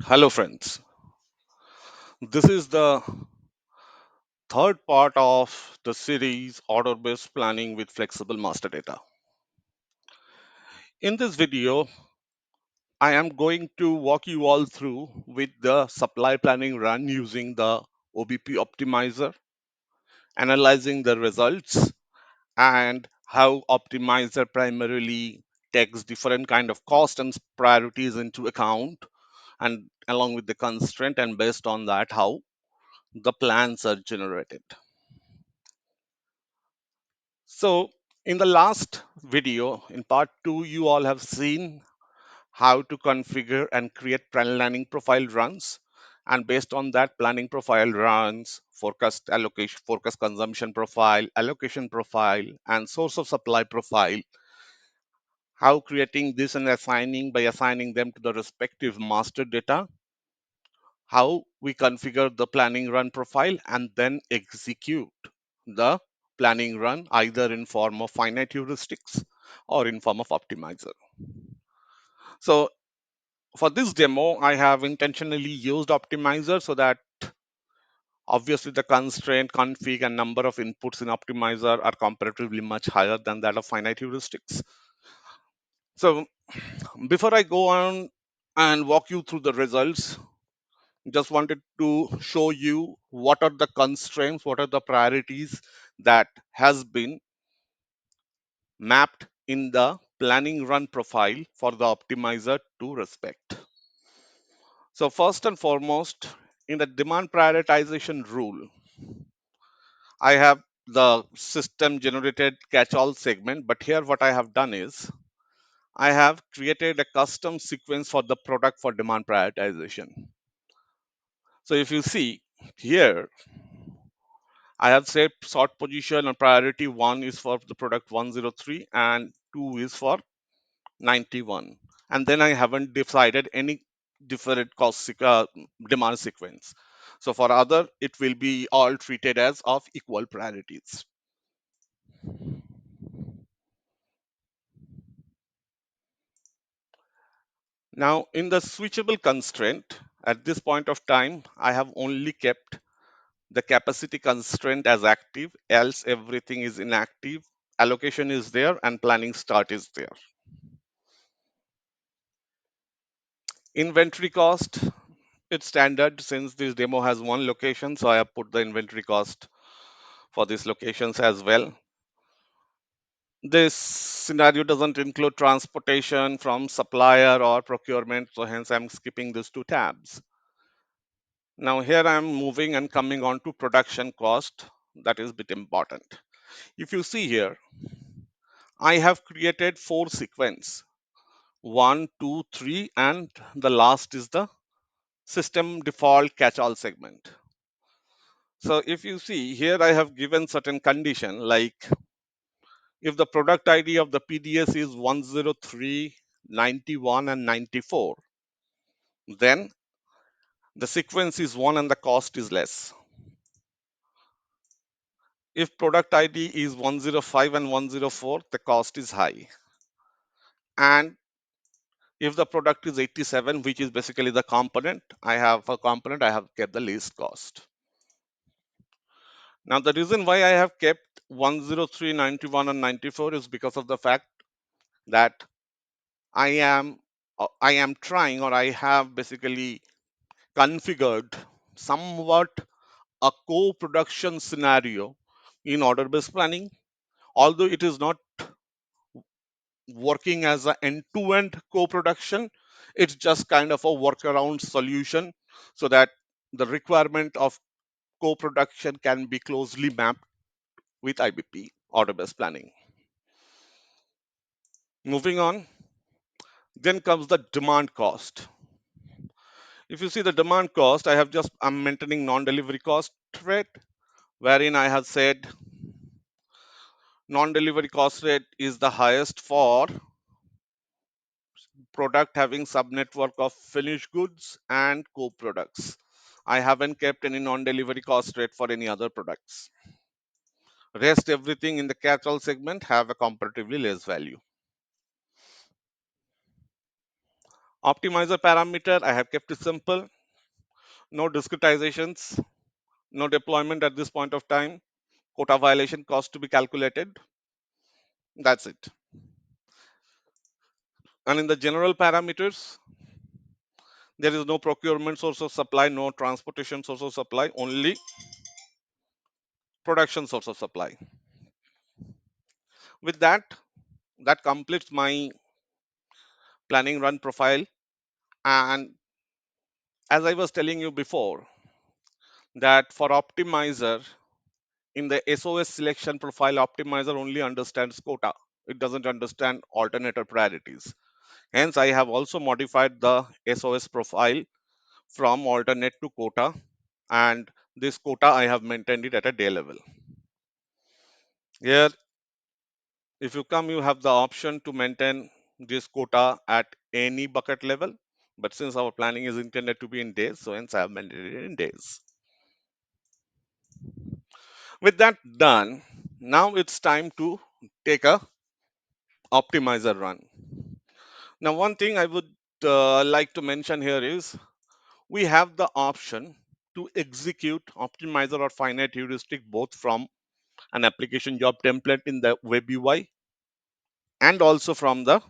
Hello, friends. This is the third part of the series Order Based Planning with Flexible Master Data. In this video, I am going to walk you all through with the supply planning run using the OBP optimizer, analyzing the results and how optimizer primarily takes different kind of cost and priorities into account and along with the constraint, and based on that how the plans are generated. So, in the last video, in part two, you all have seen how to configure and create planning profile runs. And based on that planning profile runs, forecast allocation, forecast consumption profile, allocation profile, and source of supply profile, how creating this and assigning by assigning them to the respective master data, how we configure the planning run profile and then execute the planning run either in form of finite heuristics or in form of optimizer. So for this demo, I have intentionally used optimizer so that obviously the constraint, config, and number of inputs in optimizer are comparatively much higher than that of finite heuristics. So before I go on and walk you through the results, just wanted to show you what are the constraints, what are the priorities that has been mapped in the planning run profile for the optimizer to respect. So first and foremost, in the demand prioritization rule, I have the system generated catch-all segment, but here what I have done is I have created a custom sequence for the product for demand prioritization. So if you see here, I have said sort position and priority one is for the product 103 and two is for 91. And then I haven't decided any different demand sequence. So for other, it will be all treated as of equal priorities. Now in the switchable constraint, at this point of time, I have only kept the capacity constraint as active, else everything is inactive. Allocation is there and planning start is there. Inventory cost, it's standard since this demo has one location, so I have put the inventory cost for these locations as well. This scenario doesn't include transportation from supplier or procurement, so hence I'm skipping these two tabs. Now here I'm moving and coming on to production cost. That is a bit important. If you see here, I have created four sequence, 1, 2, 3, and the last is the system default catch-all segment. So if you see here, I have given certain condition like if the product ID of the PDS is 103, 91, and 94, then the sequence is 1 and the cost is less. If product ID is 105 and 104, the cost is high. And if the product is 87, which is basically the component, I have kept the least cost. Now, the reason why I have kept 103, 91, and 94 is because of the fact that I am trying, or I have basically configured somewhat a co-production scenario in order-based planning, although it is not working as an end-to-end co-production. It's just kind of a workaround solution so that the requirement of co-production can be closely mapped with IBP order-based planning. Moving on, then comes the demand cost. If you see the demand cost, I'm maintaining non-delivery cost rate, wherein I have said non-delivery cost rate is the highest for product having subnetwork of finished goods and co-products. I haven't kept any non-delivery cost rate for any other products. Rest everything in the catch-all segment have a comparatively less value. Optimizer parameter, I have kept it simple. No discretizations, no deployment at this point of time. Quota violation cost to be calculated. That's it. And in the general parameters, there is no procurement source of supply, no transportation source of supply, only production source of supply. With that, that completes my planning run profile. And as I was telling you before, that for optimizer, in the SOS selection profile, optimizer only understands quota. It doesn't understand alternator priorities. Hence, I have also modified the SOS profile from alternate to quota. And this quota, I have maintained it at a day level. Here, if you come, you have the option to maintain this quota at any bucket level. But since our planning is intended to be in days, so hence I have maintained it in days. With that done, now it's time to take a optimizer run. Now, one thing I would like to mention here is we have the option to execute optimizer or finite heuristic both from an application job template in the web UI and also from the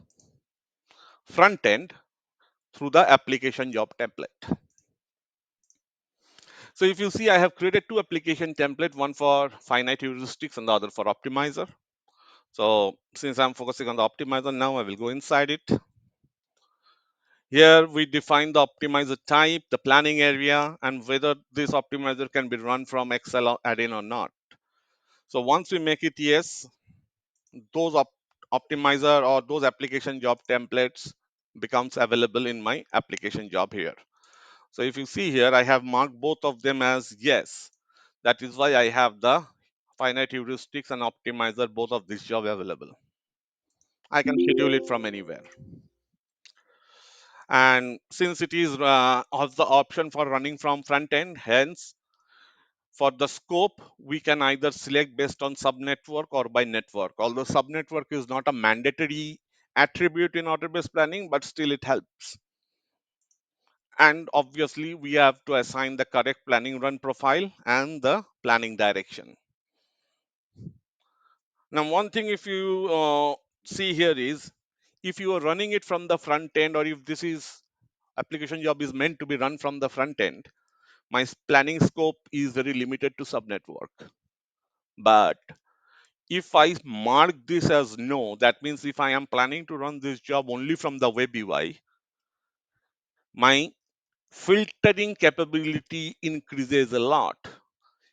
front end through the application job template. So if you see, I have created two application template, one for finite heuristics and the other for optimizer. So since I'm focusing on the optimizer now, I will go inside it. Here we define the optimizer type, the planning area, and whether this optimizer can be run from Excel add-in or not. So once we make it yes, those optimizer or those application job templates becomes available in my application job here. So if you see here, I have marked both of them as yes. That is why I have the finite heuristics and optimizer, both of these job available. I can schedule it from anywhere. And since it is of the option for running from front end, hence for the scope, we can either select based on subnetwork or by network. Although subnetwork is not a mandatory attribute in order-based planning, but still it helps. And obviously, we have to assign the correct planning run profile and the planning direction. Now, one thing if you see here is, if you are running it from the front end, or if this is application job is meant to be run from the front end, my planning scope is very limited to subnetwork. But if I mark this as no, that means if I am planning to run this job only from the web UI, my filtering capability increases a lot.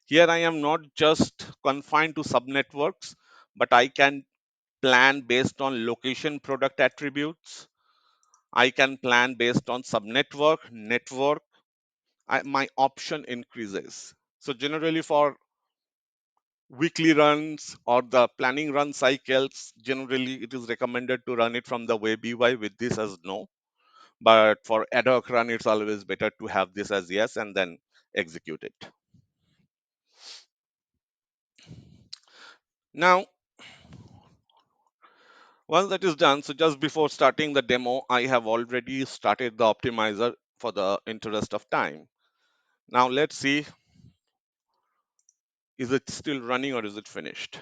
Here I am not just confined to subnetworks, but I can plan based on location product attributes. I can plan based on subnetwork, network. My option increases. So generally for weekly runs or the planning run cycles, generally it is recommended to run it from the web UI with this as no. But for ad hoc run, it's always better to have this as yes and then execute it. Now, once that is done, so just before starting the demo, I have already started the optimizer for the interest of time. Now let's see, is it still running or is it finished?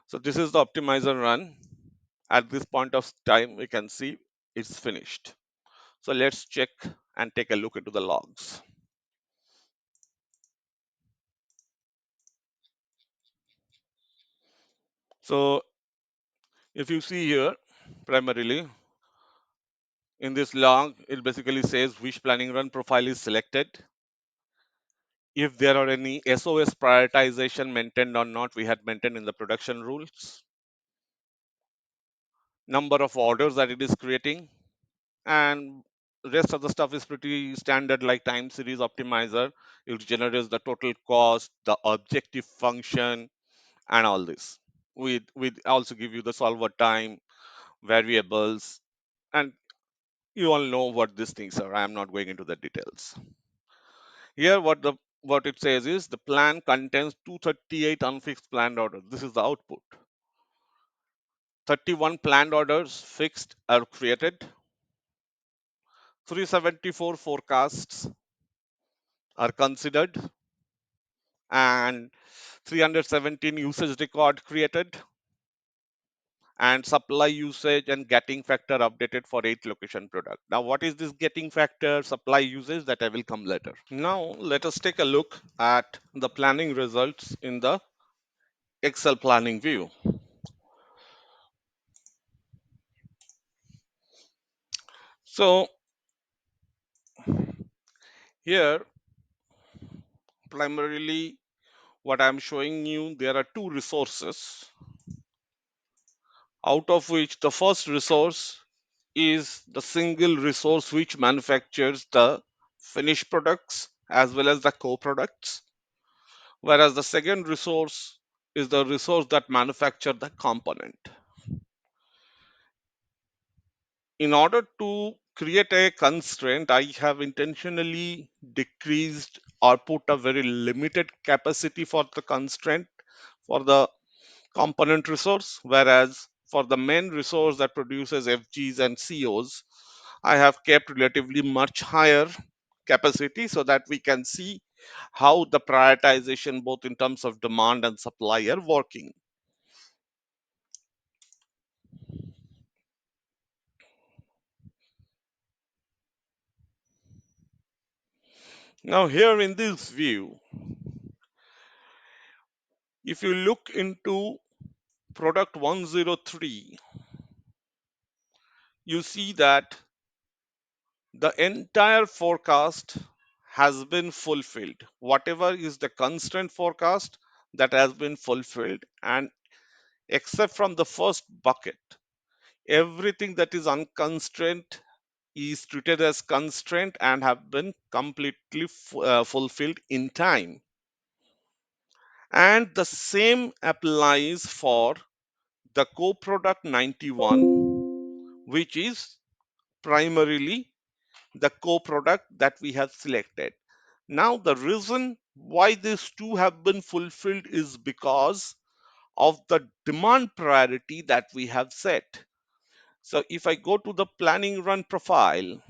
So this is the optimizer run. At this point of time, we can see it's finished. So let's check and take a look into the logs. So if you see here, primarily in this log, it basically says which planning run profile is selected. If there are any SOS prioritization maintained or not, we had maintained in the production rules. Number of orders that it is creating, and rest of the stuff is pretty standard, like time series optimizer. It generates the total cost, the objective function, and all this. We also give you the solver time, variables, and you all know what these things are. I am not going into the details. Here, what it says is the plan contains 238 unfixed planned orders. This is the output. 31 planned orders fixed are created. 374 forecasts are considered and 317 usage record created and supply usage and getting factor updated for 8 location product. Now what is this getting factor supply usage, that I will come later. Now let us take a look at the planning results in the Excel planning view. So here primarily what I'm showing you, there are two resources, out of which the first resource is the single resource which manufactures the finished products as well as the co-products, whereas the second resource is the resource that manufacture the component. In order to create a constraint, I have intentionally decreased or put a very limited capacity for the constraint for the component resource, whereas for the main resource that produces FGs and COs, I have kept relatively much higher capacity so that we can see how the prioritization both in terms of demand and supply are working. Now here in this view, if you look into product 103, you see that the entire forecast has been fulfilled. Whatever is the constant forecast, that has been fulfilled, and except from the first bucket, everything that is unconstrained is treated as constraint and have been completely fulfilled in time. And the same applies for the co-product 91, which is primarily the co-product that we have selected. Now, the reason why these two have been fulfilled is because of the demand priority that we have set. So if I go to the planning run profile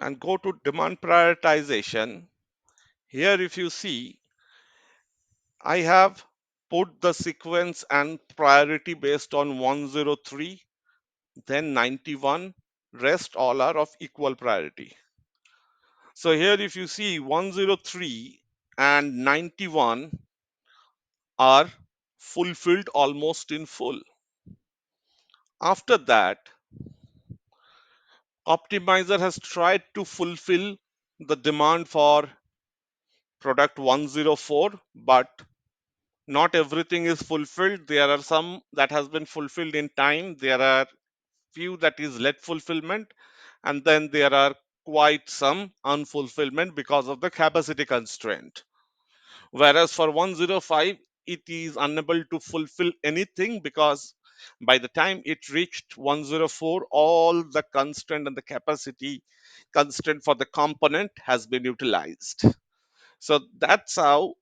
and go to demand prioritization, here if you see, I have put the sequence and priority based on 103, then 91, rest all are of equal priority. So here if you see 103 and 91 are fulfilled almost in full. After that, optimizer has tried to fulfill the demand for product 104, but not everything is fulfilled. There are some that has been fulfilled in time. There are few that is late fulfillment, and then there are quite some unfulfillment because of the capacity constraint. Whereas for 105, it is unable to fulfill anything because by the time it reached 104, all the constraint and the capacity constraint for the component has been utilized. So that's how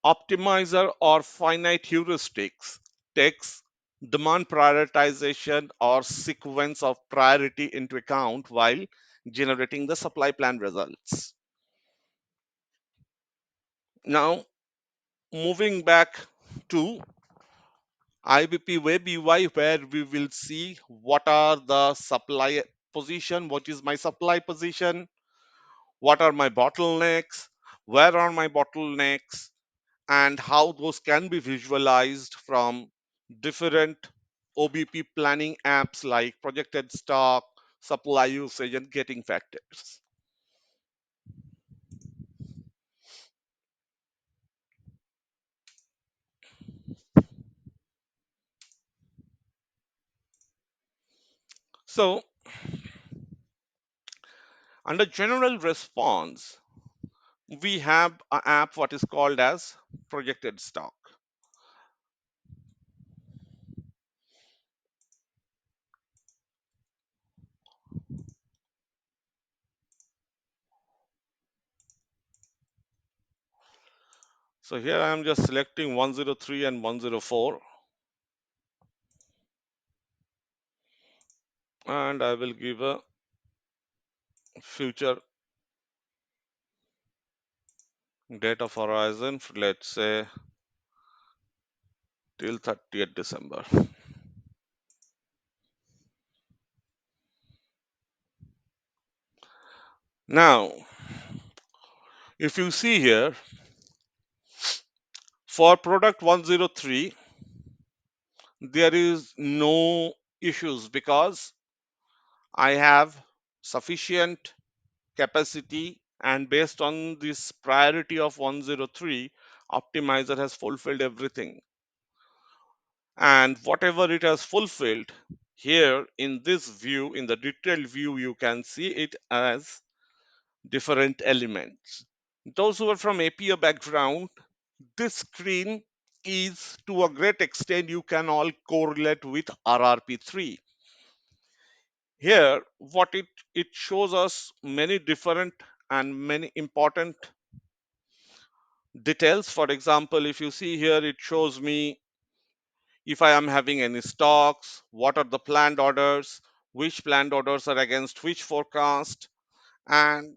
optimizer or finite heuristics takes demand prioritization or sequence of priority into account while generating the supply plan results. Now, moving back to IBP Web UI, where we will see what are the supply position, what is my supply position, what are my bottlenecks, where are my bottlenecks, and how those can be visualized from different OBP planning apps like projected stock, supply usage, and getting factors. So, under general response, we have an app what is called as projected stock. So here I am just selecting 103 and 104, and I will give a future date of horizon, let's say till 30th December. Now, if you see here, for product 103, there is no issues because I have sufficient capacity, and based on this priority of 103, optimizer has fulfilled everything. And whatever it has fulfilled, here in this view, in the detailed view, you can see it as different elements. Those who are from APO background, this screen is to a great extent you can all correlate with RRP3. Here, what it shows us many different and many important details. For example, if you see here, it shows me if I am having any stocks, what are the planned orders, which planned orders are against which forecast, and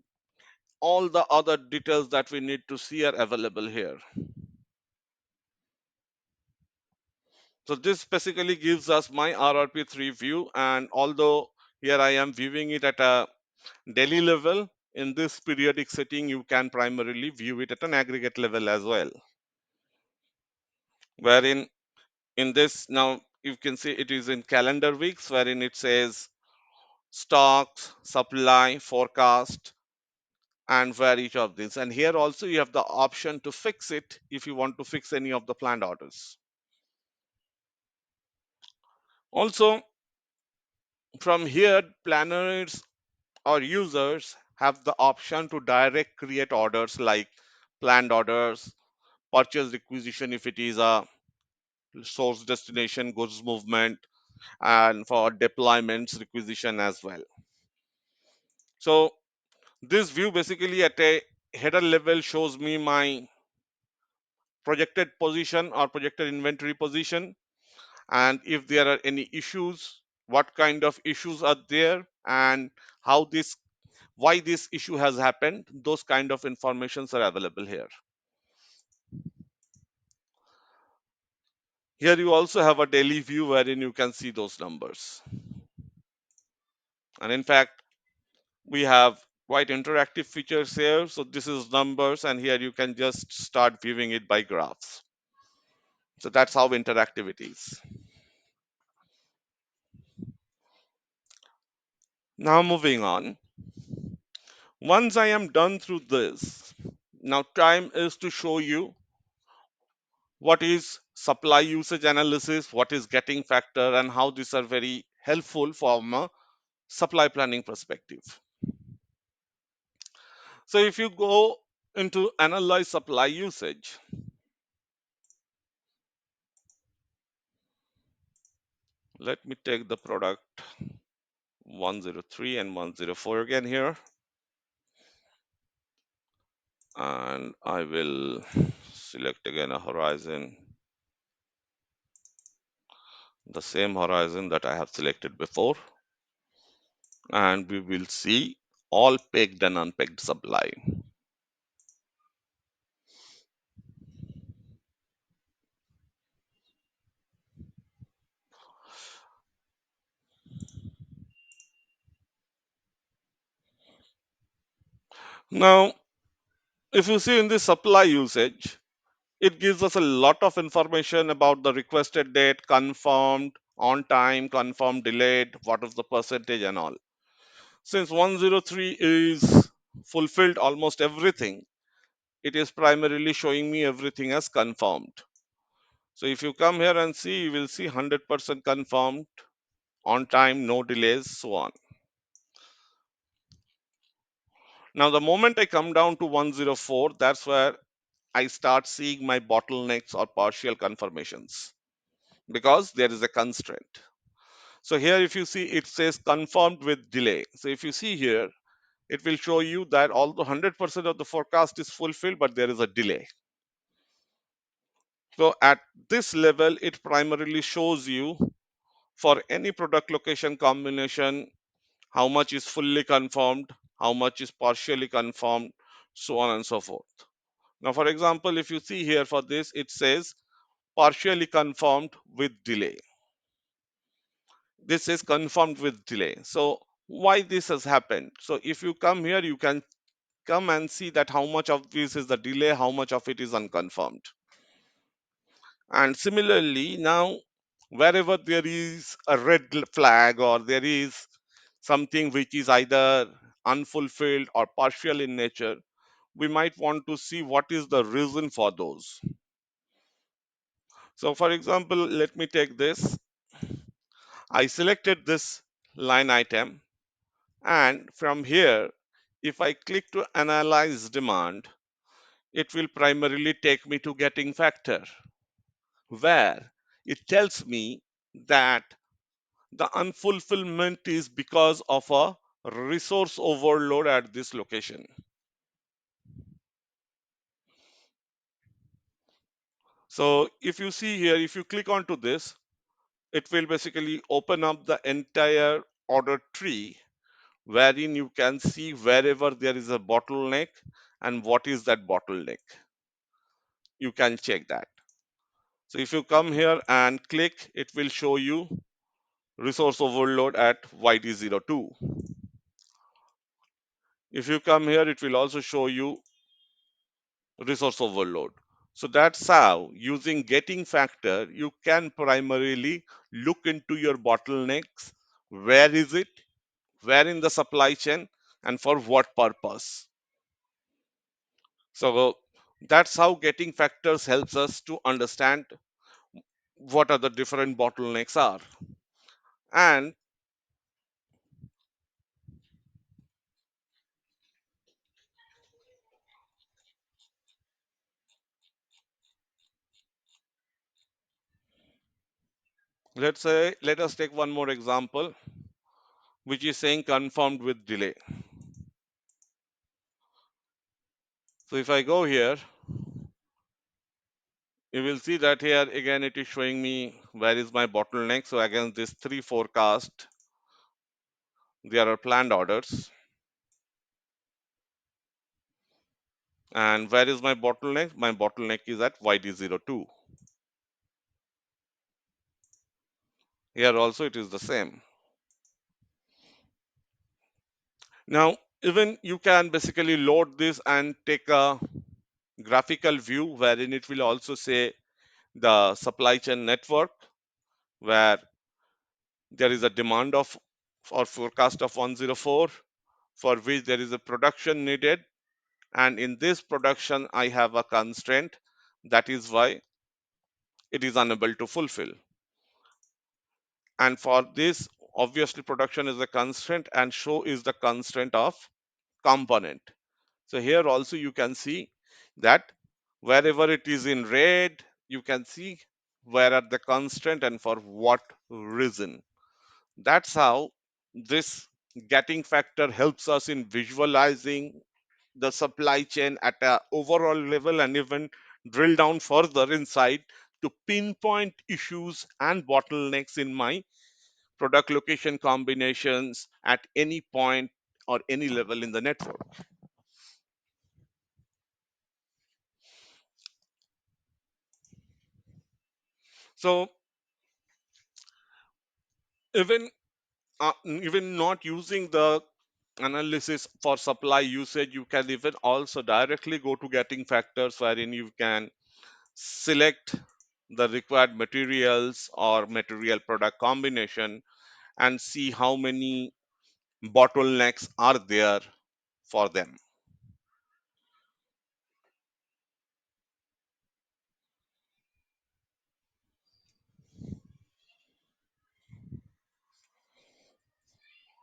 all the other details that we need to see are available here. So this basically gives us my RRP3 view, and although here I am viewing it at a daily level, in this periodic setting you can primarily view it at an aggregate level as well, wherein in this now you can see it is in calendar weeks, wherein it says stocks, supply, forecast, and where each of these. And here also you have the option to fix it if you want to fix any of the planned orders. Also, from here, planners or users have the option to direct create orders like planned orders, purchase requisition if it is a source destination goods movement, and for deployments requisition as well. So this view basically at a header level shows me my projected position or projected inventory position, and if there are any issues, what kind of issues are there, and how this why this issue has happened, those kind of informations are available here. Here you also have a daily view wherein you can see those numbers, and in fact we have quite interactive features here. So this is numbers, and here you can just start viewing it by graphs. So that's how interactive it is. Now moving on, once I am done through this, now time is to show you what is supply usage analysis, what is getting factor, and how these are very helpful from a supply planning perspective. So if you go into analyze supply usage, let me take the product 103 and 104 again here, and I will select again a horizon, the same horizon that I have selected before, and we will see all pegged and unpegged supply. Now, if you see in the supply usage, it gives us a lot of information about the requested date, confirmed, on time, confirmed, delayed, what is the percentage and all. Since 103 is fulfilled almost everything, it is primarily showing me everything as confirmed. So if you come here and see, you will see 100% confirmed, on time, no delays, so on. Now, the moment I come down to 104, that's where I start seeing my bottlenecks or partial confirmations because there is a constraint. So here, if you see, it says confirmed with delay. So if you see here, it will show you that although 100% of the forecast is fulfilled, but there is a delay. So at this level, it primarily shows you for any product location combination how much is fully confirmed, how much is partially confirmed, so on and so forth. Now, for example, if you see here for this, it says partially confirmed with delay. This is confirmed with delay. So why this has happened? So if you come here, you can come and see that how much of this is the delay, how much of it is unconfirmed. And similarly, now wherever there is a red flag or there is something which is either unfulfilled or partial in nature, we might want to see what is the reason for those. So for example, let me take this. I selected this line item, and from here, if I click to analyze demand, it will primarily take me to getting factor, where it tells me that the unfulfillment is because of a resource overload at this location. So if you see here, if you click onto this, it will basically open up the entire order tree wherein you can see wherever there is a bottleneck and what is that bottleneck. You can check that. So if you come here and click, it will show you resource overload at YD02. If you come here, it will also show you resource overload. So that's how, using getting factor, you can primarily look into your bottlenecks. Where is it? Where in the supply chain? And for what purpose? So that's how getting factors helps us to understand what are the different bottlenecks are. And let us take one more example, which is saying confirmed with delay. So if I go here, you will see that here again it is showing me where is my bottleneck. So against this three forecast, there are planned orders. And where is my bottleneck? My bottleneck is at YD02. Here also it is the same. Now, even you can basically load this and take a graphical view wherein it will also say the supply chain network, where there is a demand of or forecast of 104, for which there is a production needed, and in this production I have a constraint. That is why it is unable to fulfill. And for this, obviously production is a constraint and show is the constraint of component. So here also you can see that wherever it is in red, you can see where are the constraint and for what reason. That's how this getting factor helps us in visualizing the supply chain at a overall level and even drill down further inside to pinpoint issues and bottlenecks in my product location combinations at any point or any level in the network. So even even not using the analysis for supply usage, you can even also directly go to getting factors wherein you can select the required materials or material product combination and see how many bottlenecks are there for them.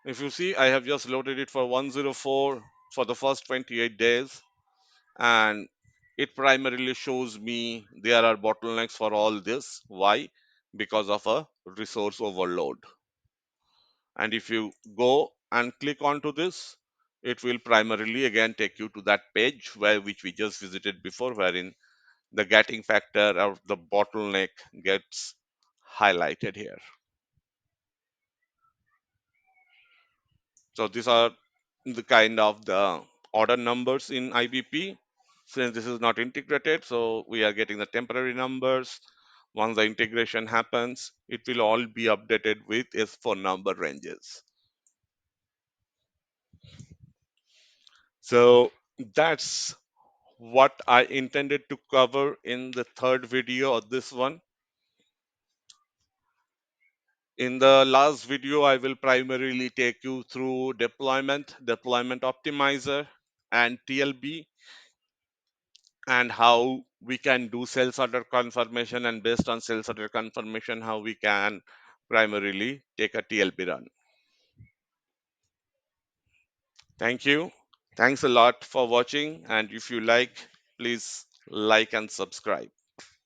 If you see, I have just loaded it for 104 for the first 28 days, and it primarily shows me there are bottlenecks for all this. Why? Because of a resource overload. And if you go and click onto this, it will primarily again take you to that page where which we just visited before, wherein the gating factor or the bottleneck gets highlighted here. So these are the kind of the order numbers in IBP. Since this is not integrated, so we are getting the temporary numbers. Once the integration happens, it will all be updated with S4 number ranges. So that's what I intended to cover in the third video of this one. In the last video, I will primarily take you through deployment optimizer, and TLB, and how we can do sales order confirmation, and based on sales order confirmation, how we can primarily take a TLB run. Thank you. Thanks a lot for watching. And if you like, please like and subscribe.